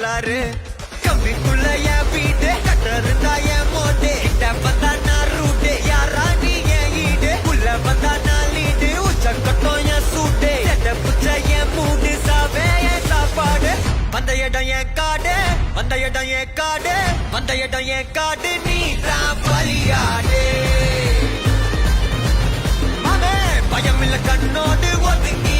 கோளாறு கம்பிக்குள்ள என் வீடு கட்டருந்தா என் மோட்டு கிட்ட வந்தா நான் ரூட்டு யாரா நீ என் ஈடு உள்ள வந்தா நான் லீடு உச்ச கட்டம் என் சூட்டு எட்ட புச்ச என் மூடு சாவே என் சாப்பாடு வந்த இடம் என் காடு வந்த இடம் என் காடு வந்த இடம் என் காடு நீ தான் பலியாடு மாமே பயமில்ல கண்ணோடு ஒதுங்கி